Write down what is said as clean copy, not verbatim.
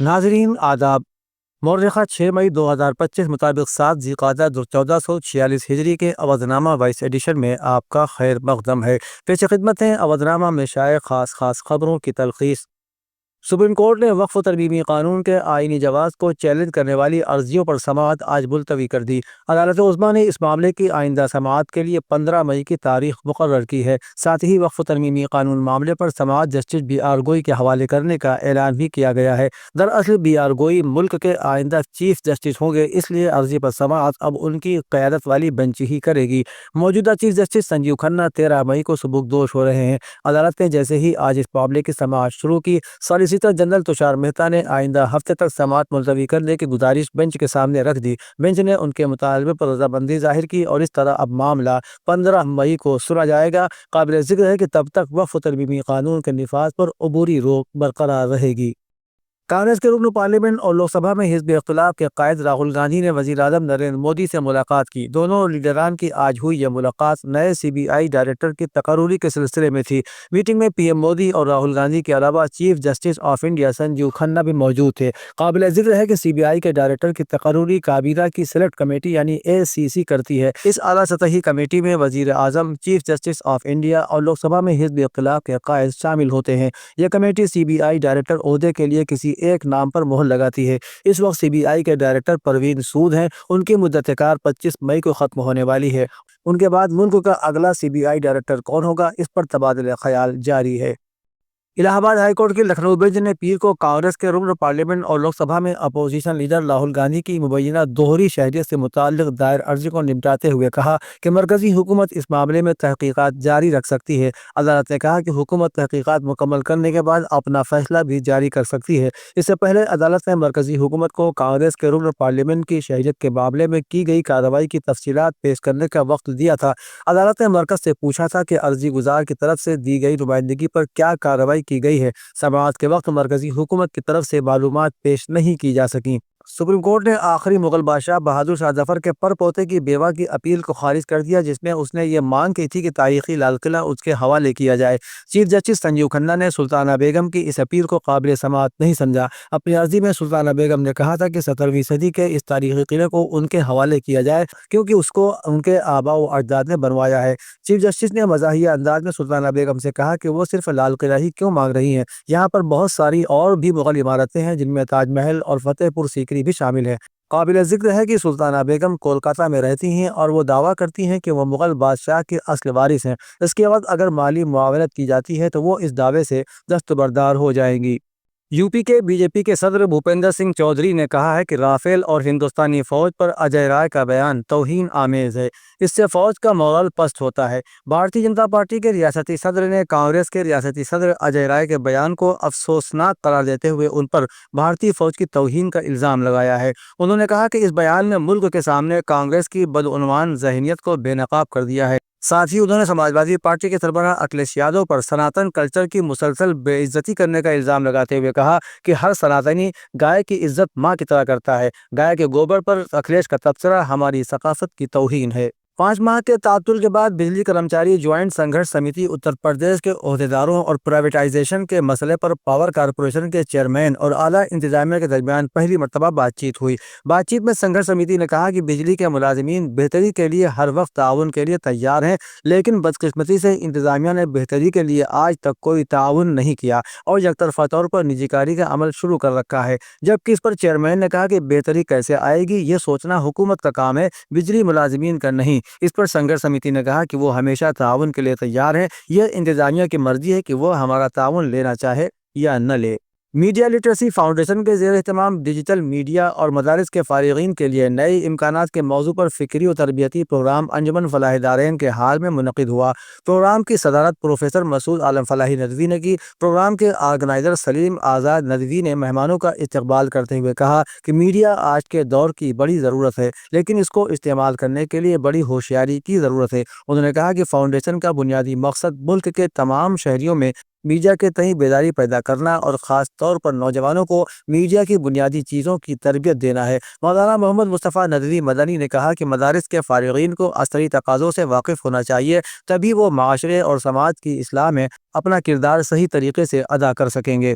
ناظرین آداب۔ مورخہ 6 مئی 2025 مطابق 7 ذی القعدہ 1446 ہجری کے اودھ نامہ وائس ایڈیشن میں آپ کا خیر مقدم ہے۔ پیش خدمت ہیں اودھ نامہ میں شائع خاص خبروں کی تلخیص۔ سپریم کورٹ نے وقف و ترمیمی قانون کے آئینی جواز کو چیلنج کرنے والی عرضیوں پر سماعت آج ملتوی کر دی۔ عدالت عظمیٰ نے اس معاملے کی آئندہ سماعت کے لیے 15 مئی کی تاریخ مقرر کی ہے۔ ساتھ ہی وقف و ترمیمی قانون معاملے پر سماعت جسٹس بی آر گوئی کے حوالے کرنے کا اعلان بھی کیا گیا ہے۔ دراصل بی آر گوئی ملک کے آئندہ چیف جسٹس ہوں گے، اس لیے عرضی پر سماعت اب ان کی قیادت والی بینچ ہی کرے گی۔ موجودہ چیف جسٹس سنجیو کھنہ 13 مئی کو سبکدوش ہو رہے ہیں۔ عدالت نے جیسے ہی آج اس معاملے کی سماعت شروع کی، سالیسیٹر جنرل تشار مہتا نے آئندہ ہفتے تک سماعت ملتوی کرنے کی گزارش بینچ کے سامنے رکھ دی۔ بینچ نے ان کے مطالبے پر رضامندی ظاہر کی اور اس طرح اب معاملہ 15 مئی کو سنا جائے گا۔ قابل ذکر ہے کہ تب تک وقف و ترمیمی قانون کے نفاذ پر عبوری روک برقرار رہے گی۔ کانگریس کے رکن پارلیمنٹ اور لوک سبھا میں حزب اختلاف کے قائد راہل گاندھی نے وزیر اعظم نریندر مودی سے ملاقات کی۔ دونوں لیڈران کی آج ہوئی یہ ملاقات نئے سی بی آئی ڈائریکٹر کی تقرری کے سلسلے میں تھی۔ میٹنگ میں پی ایم مودی اور راہل گاندھی کے علاوہ chief justice of India Sanjeev Khanna بھی موجود تھے۔ قابل ذکر ہے کہ سی بی آئی کے ڈائریکٹر کی تقرری کابینہ کی سلیکٹ کمیٹی یعنی اے سی سی کرتی ہے۔ اس اعلیٰ سطحی کمیٹی میں وزیر اعظم، چیف جسٹس آف انڈیا اور لوک سبھا میں حزب اختلاف کے قائد شامل ہوتے ہیں۔ یہ کمیٹی سی بی آئی ڈائریکٹر عہدے کے لیے کسی ایک نام پر مہر لگاتی ہے۔ اس وقت سی بی آئی کے ڈائریکٹر پروین سود ہیں۔ ان کی مدت کار 25 مئی کو ختم ہونے والی ہے۔ ان کے بعد ملک کا اگلا سی بی آئی ڈائریکٹر کون ہوگا، اس پر تبادلہ خیال جاری ہے۔ الہ آباد ہائی کورٹ کی لکھنؤ بینچ نے پیر کو کانگریس کے رکن پارلیمنٹ اور لوک سبھا میں اپوزیشن لیڈر راہل گاندھی کی مبینہ دوہری شہریت سے متعلق دائر عرضی کو نمٹاتے ہوئے کہا کہ مرکزی حکومت اس معاملے میں تحقیقات جاری رکھ سکتی ہے۔ عدالت نے کہا کہ حکومت تحقیقات مکمل کرنے کے بعد اپنا فیصلہ بھی جاری کر سکتی ہے۔ اس سے پہلے عدالت نے مرکزی حکومت کو کانگریس کے رکن پارلیمنٹ کی شہریت کے معاملے میں کی گئی کارروائی کی تفصیلات پیش کرنے کا وقت دیا تھا۔ عدالت نے مرکز سے پوچھا تھا کہ عرضی گزار کی طرف سے دی گئی نمائندگی پر کیا کارروائی کی گئی ہے۔ سماعت کے وقت مرکزی حکومت کی طرف سے معلومات پیش نہیں کی جا سکیں۔ سپریم کورٹ نے آخری مغل بادشاہ بہادر شاہ ظفر کے پڑپوتے کی بیوہ کی اپیل کو خارج کر دیا، جس میں اس نے یہ مانگ کی تھی کہ تاریخی لال قلعہ اس کے حوالے کیا جائے۔ چیف جسٹس سنجیو کھنہ نے سلطانہ بیگم کی اس اپیل کو قابل سماعت نہیں سمجھا۔ اپنی عرضی میں سلطانہ بیگم نے کہا تھا کہ 17ویں صدی کے اس تاریخی قلعے کو ان کے حوالے کیا جائے کیونکہ اس کو ان کے آباء و اجداد نے بنوایا ہے۔ چیف جسٹس نے مزاحیہ انداز میں سلطانہ بیگم سے کہا کہ وہ صرف لال قلعہ ہی کیوں مانگ رہی ہیں، یہاں پر بہت ساری اور بھی مغل عمارتیں ہیں جن میں تاج محل اور فتح پور سیکری بھی شامل ہے۔ قابل ذکر ہے کہ سلطانہ بیگم کولکاتہ میں رہتی ہیں اور وہ دعویٰ کرتی ہیں کہ وہ مغل بادشاہ کے اصل وارث ہیں۔ اس کے بعد اگر مالی معاونت کی جاتی ہے تو وہ اس دعوے سے دستبردار ہو جائیں گی۔ یو پی کے بی جے پی کے صدر بھوپندر سنگھ چودھری نے کہا ہے کہ رافیل اور ہندوستانی فوج پر اجے رائے کا بیان توہین آمیز ہے، اس سے فوج کا مورل پست ہوتا ہے۔ بھارتیہ جنتا پارٹی کے ریاستی صدر نے کانگریس کے ریاستی صدر اجے رائے کے بیان کو افسوسناک قرار دیتے ہوئے ان پر بھارتی فوج کی توہین کا الزام لگایا ہے۔ انہوں نے کہا کہ اس بیان نے ملک کے سامنے کانگریس کی بدعنوان ذہنیت کو بے نقاب کر دیا ہے۔ ساتھ ہی انہوں نے سماجوادی پارٹی کے سربراہ اکھلیش یادو پر سناتن کلچر کی مسلسل بے عزتی کرنے کا الزام لگاتے ہوئے کہا کہ ہر سناتنی گائے کی عزت ماں کی طرح کرتا ہے۔ گائے کے گوبر پر اکھلیش کا تبصرہ ہماری ثقافت کی توہین ہے۔ 5 ماہ کے تعطل کے بعد بجلی کرمچاری جوائنٹ سنگھرش سمیتی اتر پردیش کے عہدیداروں اور پرائیویٹائزیشن کے مسئلے پر پاور کارپوریشن کے چیئرمین اور اعلیٰ انتظامیہ کے درمیان پہلی مرتبہ بات چیت ہوئی۔ بات چیت میں سنگھرش سمیتی نے کہا کہ بجلی کے ملازمین بہتری کے لیے ہر وقت تعاون کے لیے تیار ہیں، لیکن بدقسمتی سے انتظامیہ نے بہتری کے لیے آج تک کوئی تعاون نہیں کیا اور یک طرفہ طور پر نجی کاری کا عمل شروع کر رکھا ہے۔ جبکہ اس پر چیئرمین نے کہا کہ بہتری کیسے آئے گی یہ سوچنا حکومت کا کام ہے، بجلی ملازمین کا نہیں۔ اس پر سنگھرش سمیتی نے کہا کہ وہ ہمیشہ تعاون کے لیے تیار ہیں، یہ انتظامیہ کی مرضی ہے کہ وہ ہمارا تعاون لینا چاہے یا نہ لے۔ میڈیا لٹریسی فاؤنڈیشن کے زیر اہتمام ڈیجیٹل میڈیا اور مدارس کے فارغین کے لیے نئے امکانات کے موضوع پر فکری و تربیتی پروگرام انجمن فلاح دارین کے حال میں منعقد ہوا۔ پروگرام کی صدارت پروفیسر مسعود عالم فلاحی ندوی نے کی۔ پروگرام کے آرگنائزر سلیم آزاد ندوی نے مہمانوں کا استقبال کرتے ہوئے کہا کہ میڈیا آج کے دور کی بڑی ضرورت ہے، لیکن اس کو استعمال کرنے کے لیے بڑی ہوشیاری کی ضرورت ہے۔ انہوں نے کہا کہ فاؤنڈیشن کا بنیادی مقصد ملک کے تمام شہریوں میں میڈیا کے تئیں بیداری پیدا کرنا اور خاص طور پر نوجوانوں کو میڈیا کی بنیادی چیزوں کی تربیت دینا ہے۔ مولانا محمد مصطفیٰ ندوی مدنی نے کہا کہ مدارس کے فارغین کو عصری تقاضوں سے واقف ہونا چاہیے، تبھی وہ معاشرے اور سماج کی اصلاح میں اپنا کردار صحیح طریقے سے ادا کر سکیں گے۔